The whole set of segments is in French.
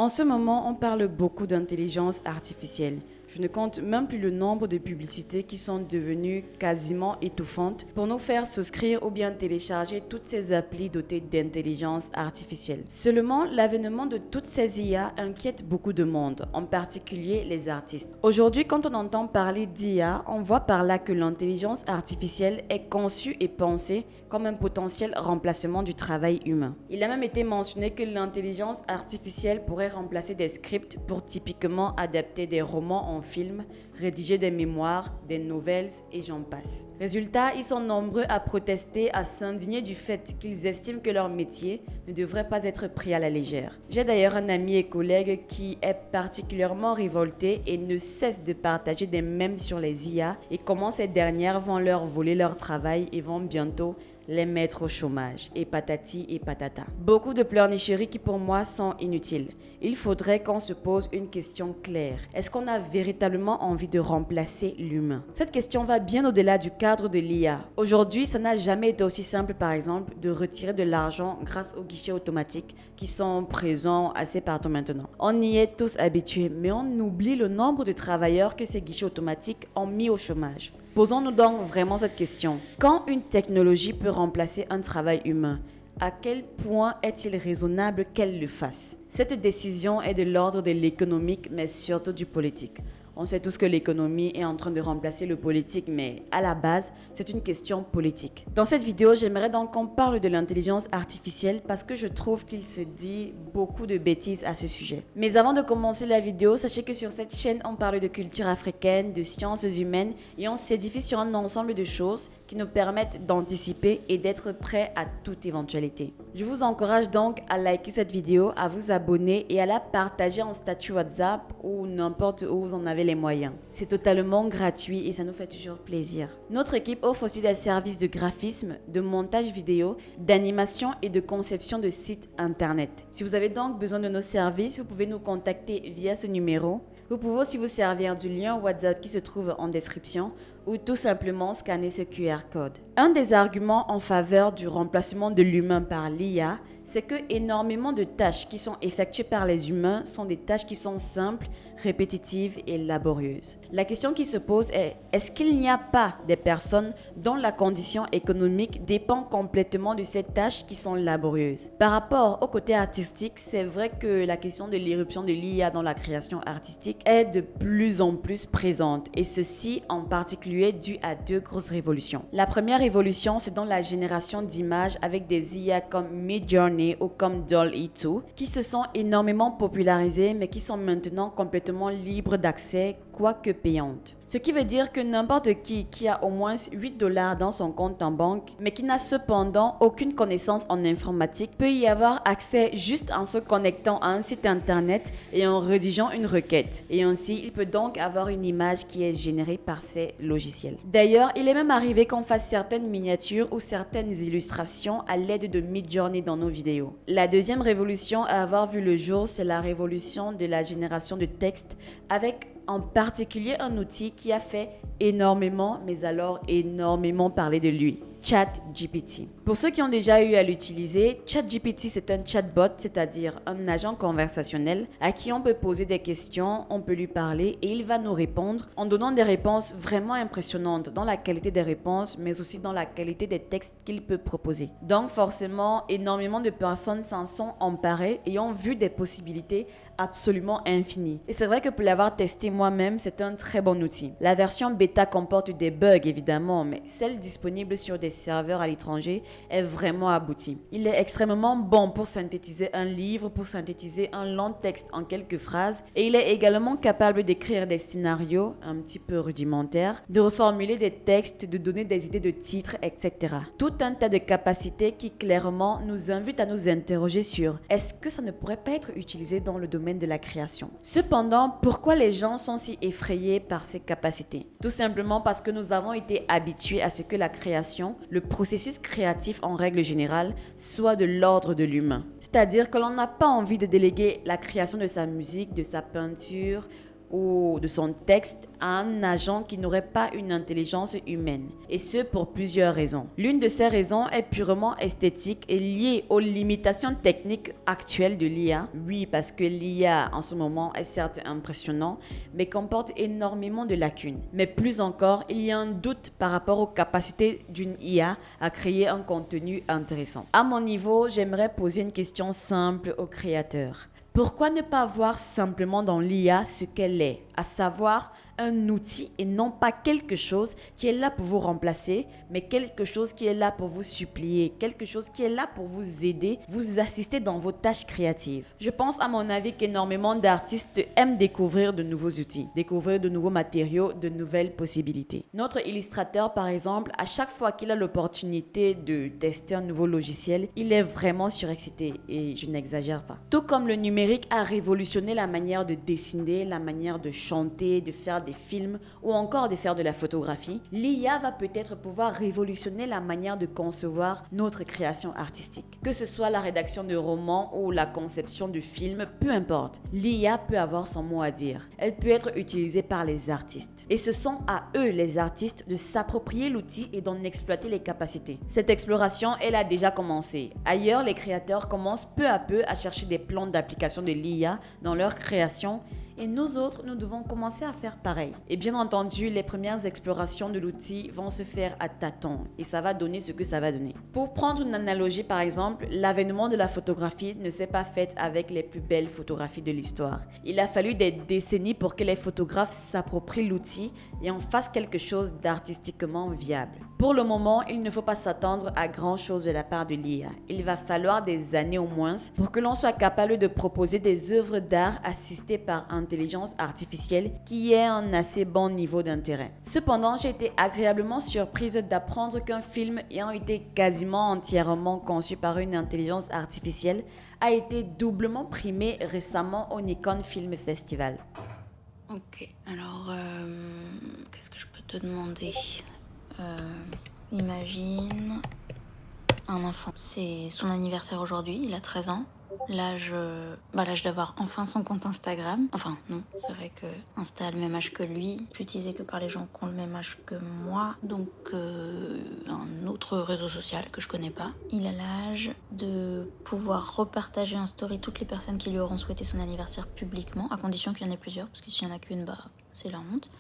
En ce moment, on parle beaucoup d'intelligence artificielle. Je ne compte même plus le nombre de publicités qui sont devenues quasiment étouffantes pour nous faire souscrire ou bien télécharger toutes ces applis dotées d'intelligence artificielle. Seulement, l'avènement de toutes ces IA inquiète beaucoup de monde, en particulier les artistes. Aujourd'hui, quand on entend parler d'IA, on voit par là que l'intelligence artificielle est conçue et pensée comme un potentiel remplacement du travail humain. Il a même été mentionné que l'intelligence artificielle pourrait remplacer des scripts pour typiquement adapter des romans en film, rédiger des mémoires, des nouvelles et j'en passe. Résultat, ils sont nombreux à protester, à s'indigner du fait qu'ils estiment que leur métier ne devrait pas être pris à la légère. J'ai d'ailleurs un ami et collègue qui est particulièrement révolté et ne cesse de partager des mèmes sur les IA et comment ces dernières vont leur voler leur travail et vont bientôt les mettre au chômage, et patati et patata. Beaucoup de pleurnicheries qui pour moi sont inutiles. Il faudrait qu'on se pose une question claire. Est-ce qu'on a véritablement envie de remplacer l'humain? Cette question va bien au-delà du cadre de l'IA. Aujourd'hui, ça n'a jamais été aussi simple, par exemple, de retirer de l'argent grâce aux guichets automatiques qui sont présents assez partout maintenant. On y est tous habitués, mais on oublie le nombre de travailleurs que ces guichets automatiques ont mis au chômage. Posons-nous donc vraiment cette question. Quand une technologie peut remplacer un travail humain, à quel point est-il raisonnable qu'elle le fasse? Cette décision est de l'ordre de l'économique, mais surtout du politique. On sait tous que l'économie est en train de remplacer le politique, mais à la base, c'est une question politique. Dans cette vidéo, j'aimerais donc qu'on parle de l'intelligence artificielle parce que je trouve qu'il se dit beaucoup de bêtises à ce sujet. Mais avant de commencer la vidéo, sachez que sur cette chaîne, on parle de culture africaine, de sciences humaines et on s'édifie sur un ensemble de choses qui nous permettent d'anticiper et d'être prêts à toute éventualité. Je vous encourage donc à liker cette vidéo, à vous abonner et à la partager en statut WhatsApp ou n'importe où vous en avez les moyens. C'est totalement gratuit et ça nous fait toujours plaisir. Notre équipe offre aussi des services de graphisme, de montage vidéo, d'animation et de conception de sites internet. Si vous avez donc besoin de nos services, vous pouvez nous contacter via ce numéro. Vous pouvez aussi vous servir du lien WhatsApp qui se trouve en description ou tout simplement scanner ce QR code. Un des arguments en faveur du remplacement de l'humain par l'IA, c'est que énormément de tâches qui sont effectuées par les humains sont des tâches qui sont simples, répétitives et laborieuses. La question qui se pose est, est-ce qu'il n'y a pas des personnes dont la condition économique dépend complètement de ces tâches qui sont laborieuses? Par rapport au côté artistique, c'est vrai que la question de l'irruption de l'IA dans la création artistique est de plus en plus présente et ceci en particulier dû à deux grosses révolutions. La première révolution, c'est dans la génération d'images avec des IA comme Midjourney ou comme DALL-E 2 qui se sont énormément popularisées mais qui sont maintenant complètement libres d'accès, quoique payantes. Ce qui veut dire que n'importe qui a au moins $8 dans son compte en banque, mais qui n'a cependant aucune connaissance en informatique, peut y avoir accès juste en se connectant à un site internet et en rédigeant une requête. Et ainsi, il peut donc avoir une image qui est générée par ces logiciels. D'ailleurs, il est même arrivé qu'on fasse certaines miniatures ou certaines illustrations à l'aide de Midjourney dans nos vidéos. La deuxième révolution à avoir vu le jour, c'est la révolution de la génération de texte avec en particulier un outil qui a fait énormément, mais alors énormément parler de lui. ChatGPT. Pour ceux qui ont déjà eu à l'utiliser, ChatGPT c'est un chatbot, c'est-à-dire un agent conversationnel à qui on peut poser des questions, on peut lui parler et il va nous répondre en donnant des réponses vraiment impressionnantes dans la qualité des réponses, mais aussi dans la qualité des textes qu'il peut proposer. Donc forcément, énormément de personnes s'en sont emparées et ont vu des possibilités absolument infinies. Et c'est vrai que pour l'avoir testé moi-même, c'est un très bon outil. La version bêta comporte des bugs évidemment, mais celle disponible sur des serveurs à l'étranger est vraiment abouti. Il est extrêmement bon pour synthétiser un livre, pour synthétiser un long texte en quelques phrases et il est également capable d'écrire des scénarios un petit peu rudimentaires, de reformuler des textes, de donner des idées de titres, etc. Tout un tas de capacités qui clairement nous invitent à nous interroger sur est-ce que ça ne pourrait pas être utilisé dans le domaine de la création. Cependant, pourquoi les gens sont si effrayés par ces capacités? Tout simplement parce que nous avons été habitués à ce que la création, le processus créatif en règle générale, soit de l'ordre de l'humain. C'est-à-dire que l'on n'a pas envie de déléguer la création de sa musique, de sa peinture, ou de son texte à un agent qui n'aurait pas une intelligence humaine. Et ce, pour plusieurs raisons. L'une de ces raisons est purement esthétique et liée aux limitations techniques actuelles de l'IA. Oui, parce que l'IA en ce moment est certes impressionnant, mais comporte énormément de lacunes. Mais plus encore, il y a un doute par rapport aux capacités d'une IA à créer un contenu intéressant. À mon niveau, j'aimerais poser une question simple aux créateurs. Pourquoi ne pas voir simplement dans l'IA ce qu'elle est, à savoir un outil et non pas quelque chose qui est là pour vous remplacer, mais quelque chose qui est là pour vous supplier, quelque chose qui est là pour vous aider, vous assister dans vos tâches créatives. Je pense à mon avis qu'énormément d'artistes aiment découvrir de nouveaux outils, découvrir de nouveaux matériaux, de nouvelles possibilités. Notre illustrateur, par exemple, à chaque fois qu'il a l'opportunité de tester un nouveau logiciel, il est vraiment surexcité et je n'exagère pas. Tout comme le numérique a révolutionné la manière de dessiner, la manière de chanter, de faire des films ou encore de faire de la photographie, l'IA va peut-être pouvoir révolutionner la manière de concevoir notre création artistique. Que ce soit la rédaction de romans ou la conception de films, peu importe, l'IA peut avoir son mot à dire. Elle peut être utilisée par les artistes. Et ce sont à eux, les artistes, de s'approprier l'outil et d'en exploiter les capacités. Cette exploration, elle a déjà commencé. Ailleurs, les créateurs commencent peu à peu à chercher des plans d'application de l'IA dans leur création. Et nous autres, nous devons commencer à faire pareil. Et bien entendu, les premières explorations de l'outil vont se faire à tâtons et ça va donner ce que ça va donner. Pour prendre une analogie par exemple, l'avènement de la photographie ne s'est pas fait avec les plus belles photographies de l'histoire. Il a fallu des décennies pour que les photographes s'approprient l'outil et en fassent quelque chose d'artistiquement viable. Pour le moment, il ne faut pas s'attendre à grand chose de la part de l'IA. Il va falloir des années au moins pour que l'on soit capable de proposer des œuvres d'art assistées par intelligence artificielle qui ait un assez bon niveau d'intérêt. Cependant, j'ai été agréablement surprise d'apprendre qu'un film ayant été quasiment entièrement conçu par une intelligence artificielle a été doublement primé récemment au Nikon Film Festival. Ok, alors qu'est-ce que je peux te demander? Imagine un enfant. C'est son anniversaire aujourd'hui, il a 13 ans. L'âge d'avoir enfin son compte Instagram. Enfin, non, c'est vrai que Insta a le même âge que lui, plus utilisé que par les gens qui ont le même âge que moi. Donc, un autre réseau social que je connais pas. Il a l'âge de pouvoir repartager en story toutes les personnes qui lui auront souhaité son anniversaire publiquement, à condition qu'il y en ait plusieurs, parce que s'il y en a qu'une, c'est la honte.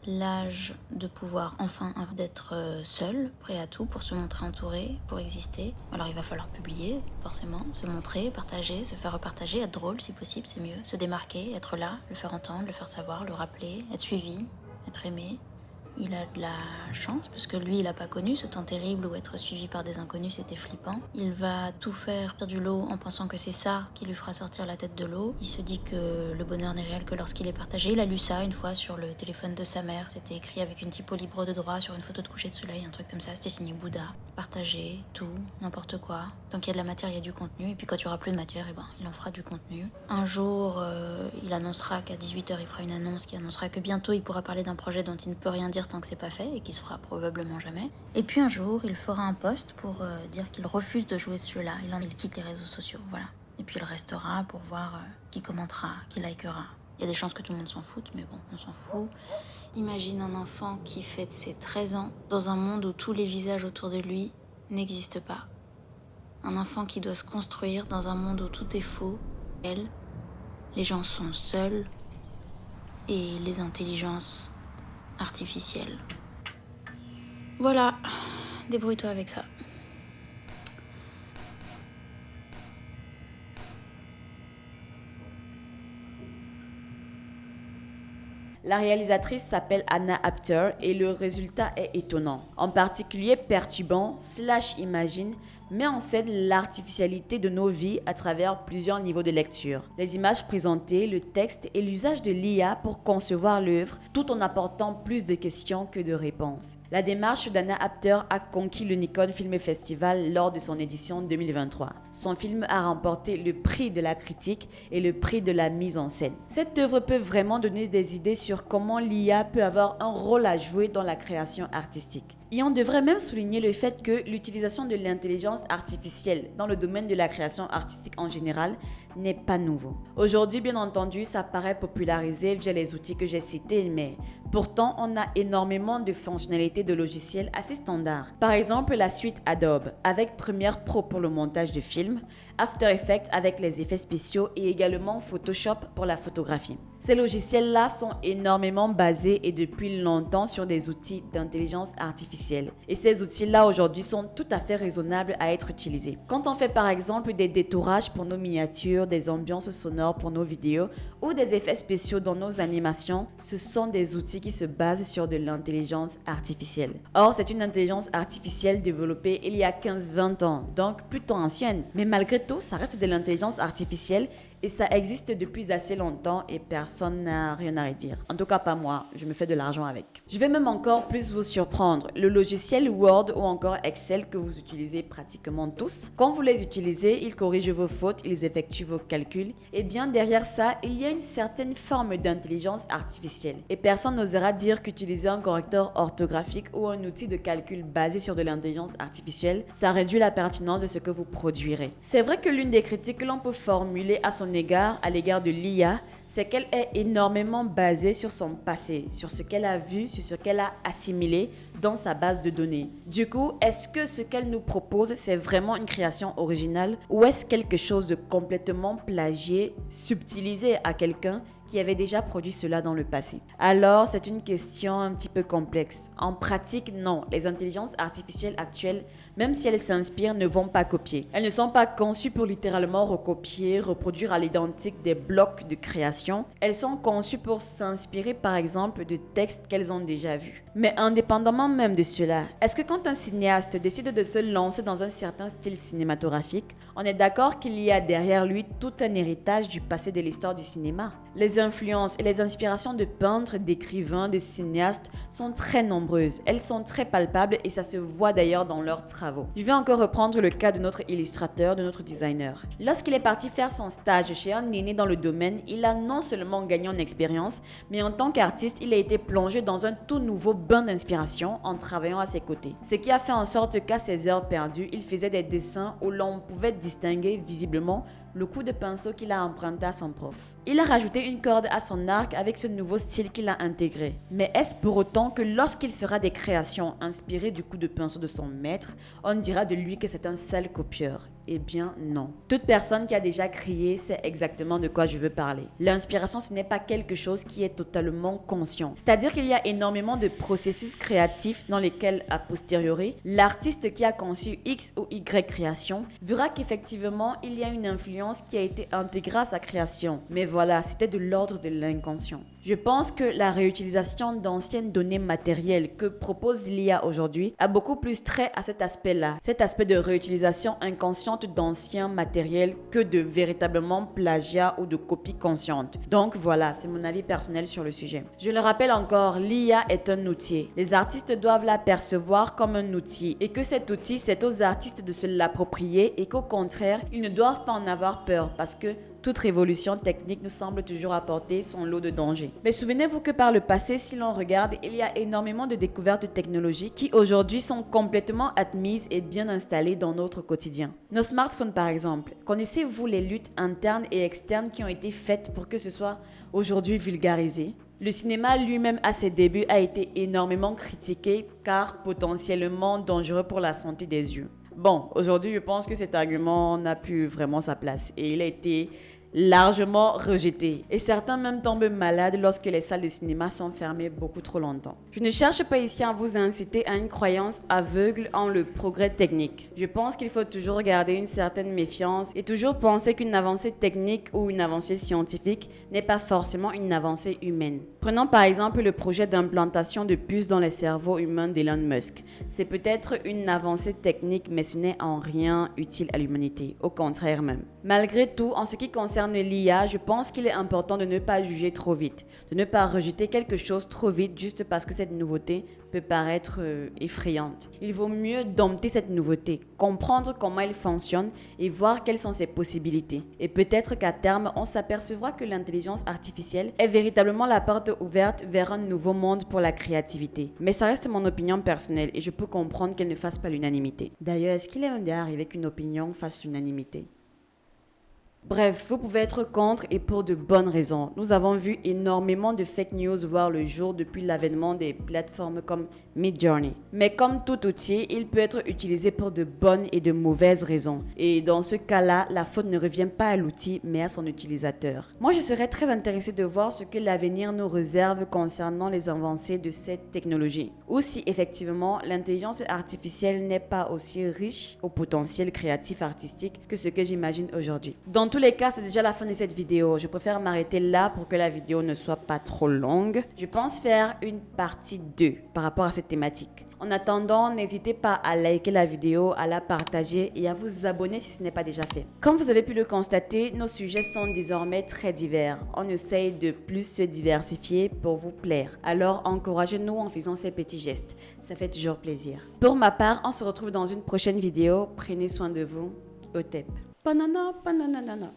L'âge de pouvoir enfin d'être seul, prêt à tout pour se montrer entouré, pour exister. Alors il va falloir publier, forcément, se montrer, partager, se faire repartager, être drôle si possible, c'est mieux. Se démarquer, être là, le faire entendre, le faire savoir, le rappeler, être suivi, être aimé. Il a de la chance, parce que lui, il n'a pas connu ce temps terrible où être suivi par des inconnus, c'était flippant. Il va tout faire sortir du lot en pensant que c'est ça qui lui fera sortir la tête de l'eau. Il se dit que le bonheur n'est réel que lorsqu'il est partagé. Il a lu ça une fois sur le téléphone de sa mère. C'était écrit avec une typo libre de droit sur une photo de coucher de soleil, un truc comme ça. C'était signé Bouddha. Partager, tout, n'importe quoi. Tant qu'il y a de la matière, il y a du contenu. Et puis quand il n'y aura plus de matière, il en fera du contenu. Un jour, il annoncera qu'à 18h, il fera une annonce qui annoncera que bientôt, il pourra parler d'un projet dont il ne peut rien dire tant que c'est pas fait et qui se fera probablement jamais. Et puis un jour, il fera un post pour dire qu'il refuse de jouer ce jeu-là. Il quitte les réseaux sociaux, voilà. Et puis il restera pour voir qui commentera, qui likera. Il y a des chances que tout le monde s'en foute, mais bon, on s'en fout. Imagine un enfant qui fête ses 13 ans dans un monde où tous les visages autour de lui n'existent pas. Un enfant qui doit se construire dans un monde où tout est faux. Les gens sont seuls et les intelligences artificielles. Voilà, débrouille-toi avec ça. La réalisatrice s'appelle Anna Apter et le résultat est étonnant. En particulier perturbant, Imagine met en scène l'artificialité de nos vies à travers plusieurs niveaux de lecture. Les images présentées, le texte et l'usage de l'IA pour concevoir l'œuvre, tout en apportant plus de questions que de réponses. La démarche d'Anna Apter a conquis le Nikon Film Festival lors de son édition 2023. Son film a remporté le prix de la critique et le prix de la mise en scène. Cette œuvre peut vraiment donner des idées sur comment l'IA peut avoir un rôle à jouer dans la création artistique. Et on devrait même souligner le fait que l'utilisation de l'intelligence artificielle dans le domaine de la création artistique en général n'est pas nouveau. Aujourd'hui, bien entendu, ça paraît popularisé via les outils que j'ai cités, mais pourtant, on a énormément de fonctionnalités de logiciels assez standards. Par exemple, la suite Adobe avec Premiere Pro pour le montage de films, After Effects avec les effets spéciaux et également Photoshop pour la photographie. Ces logiciels-là sont énormément basés et depuis longtemps sur des outils d'intelligence artificielle. Et ces outils-là aujourd'hui sont tout à fait raisonnables à être utilisés. Quand on fait par exemple des détourages pour nos miniatures, des ambiances sonores pour nos vidéos ou des effets spéciaux dans nos animations, ce sont des outils qui se basent sur de l'intelligence artificielle. Or, c'est une intelligence artificielle développée il y a 15-20 ans, donc plutôt ancienne. Mais malgré tout, ça reste de l'intelligence artificielle et ça existe depuis assez longtemps et personne n'a rien à redire. En tout cas pas moi, je me fais de l'argent avec. Je vais même encore plus vous surprendre. Le logiciel Word ou encore Excel que vous utilisez pratiquement tous, quand vous les utilisez, ils corrigent vos fautes, ils effectuent vos calculs. Et bien derrière ça, il y a une certaine forme d'intelligence artificielle. Et personne n'osera dire qu'utiliser un correcteur orthographique ou un outil de calcul basé sur de l'intelligence artificielle, ça réduit la pertinence de ce que vous produirez. C'est vrai que l'une des critiques que l'on peut formuler à son égard, à l'égard de l'IA, c'est qu'elle est énormément basée sur son passé, sur ce qu'elle a vu, sur ce qu'elle a assimilé dans sa base de données. Du coup, est-ce que ce qu'elle nous propose, c'est vraiment une création originale ou est-ce quelque chose de complètement plagié, subtilisé à quelqu'un qui avait déjà produit cela dans le passé? Alors, c'est une question un petit peu complexe. En pratique, non. Les intelligences artificielles actuelles, même si elles s'inspirent, ne vont pas copier. Elles ne sont pas conçues pour littéralement recopier, reproduire à l'identique des blocs de création. Elles sont conçues pour s'inspirer, par exemple, de textes qu'elles ont déjà vus. Mais indépendamment même de cela, est-ce que quand un cinéaste décide de se lancer dans un certain style cinématographique, on est d'accord qu'il y a derrière lui tout un héritage du passé de l'histoire du cinéma? Les influences et les inspirations de peintres, d'écrivains, de cinéastes sont très nombreuses. Elles sont très palpables et ça se voit d'ailleurs dans leurs travaux. Je vais encore reprendre le cas de notre illustrateur, de notre designer. Lorsqu'il est parti faire son stage chez un aîné dans le domaine, il a non seulement gagné en expérience, mais en tant qu'artiste, il a été plongé dans un tout nouveau bain d'inspiration en travaillant à ses côtés. Ce qui a fait en sorte qu'à ses heures perdues, il faisait des dessins où l'on pouvait distinguer visiblement le coup de pinceau qu'il a emprunté à son prof. Il a rajouté une corde à son arc avec ce nouveau style qu'il a intégré. Mais est-ce pour autant que lorsqu'il fera des créations inspirées du coup de pinceau de son maître, on dira de lui que c'est un sale copieur? Eh bien non. Toute personne qui a déjà créé sait exactement de quoi je veux parler. L'inspiration, ce n'est pas quelque chose qui est totalement conscient. C'est-à-dire qu'il y a énormément de processus créatifs dans lesquels, a posteriori, l'artiste qui a conçu X ou Y création verra qu'effectivement, il y a une influence qui a été intégrée à sa création. Mais voilà, c'était de l'ordre de l'inconscient. Je pense que la réutilisation d'anciennes données matérielles que propose l'IA aujourd'hui a beaucoup plus trait à cet aspect-là, cet aspect de réutilisation inconsciente d'anciens matériels que de véritablement plagiat ou de copie consciente. Donc voilà, c'est mon avis personnel sur le sujet. Je le rappelle encore, l'IA est un outil. Les artistes doivent la percevoir comme un outil et que cet outil, c'est aux artistes de se l'approprier et qu'au contraire, ils ne doivent pas en avoir peur parce que toute révolution technique nous semble toujours apporter son lot de dangers. Mais souvenez-vous que par le passé, si l'on regarde, il y a énormément de découvertes technologiques qui aujourd'hui sont complètement admises et bien installées dans notre quotidien. Nos smartphones par exemple. Connaissez-vous les luttes internes et externes qui ont été faites pour que ce soit aujourd'hui vulgarisé? Le cinéma lui-même à ses débuts a été énormément critiqué car potentiellement dangereux pour la santé des yeux. Bon, aujourd'hui, je pense que cet argument n'a plus vraiment sa place et il a été largement rejeté. Et certains même tombent malades lorsque les salles de cinéma sont fermées beaucoup trop longtemps. Je ne cherche pas ici à vous inciter à une croyance aveugle en le progrès technique. Je pense qu'il faut toujours garder une certaine méfiance et toujours penser qu'une avancée technique ou une avancée scientifique n'est pas forcément une avancée humaine. Prenons par exemple le projet d'implantation de puces dans les cerveaux humains d'Elon Musk. C'est peut-être une avancée technique, mais ce n'est en rien utile à l'humanité, au contraire même. Malgré tout, en ce qui concerne l'IA, je pense qu'il est important de ne pas juger trop vite, de ne pas rejeter quelque chose trop vite juste parce que cette nouveauté peut paraître effrayante. Il vaut mieux dompter cette nouveauté, comprendre comment elle fonctionne et voir quelles sont ses possibilités. Et peut-être qu'à terme, on s'apercevra que l'intelligence artificielle est véritablement la porte ouverte vers un nouveau monde pour la créativité. Mais ça reste mon opinion personnelle et je peux comprendre qu'elle ne fasse pas l'unanimité. D'ailleurs, est-ce qu'il est même déjà arrivé qu'une opinion fasse l'unanimité ? Bref, vous pouvez être contre et pour de bonnes raisons. Nous avons vu énormément de fake news voir le jour depuis l'avènement des plateformes comme Midjourney. Mais comme tout outil, il peut être utilisé pour de bonnes et de mauvaises raisons. Et dans ce cas-là, la faute ne revient pas à l'outil, mais à son utilisateur. Moi, je serais très intéressée de voir ce que l'avenir nous réserve concernant les avancées de cette technologie. Ou si effectivement, l'intelligence artificielle n'est pas aussi riche au potentiel créatif artistique que ce que j'imagine aujourd'hui. Dans tous les cas, c'est déjà la fin de cette vidéo. Je préfère m'arrêter là pour que la vidéo ne soit pas trop longue. Je pense faire une partie 2 par rapport à cette thématique. En attendant, n'hésitez pas à liker la vidéo, à la partager et à vous abonner si ce n'est pas déjà fait. Comme vous avez pu le constater, nos sujets sont désormais très divers. On essaye de plus se diversifier pour vous plaire. Alors encouragez-nous en faisant ces petits gestes. Ça fait toujours plaisir. Pour ma part, on se retrouve dans une prochaine vidéo. Prenez soin de vous. Au TEP. Banana, banana, banana.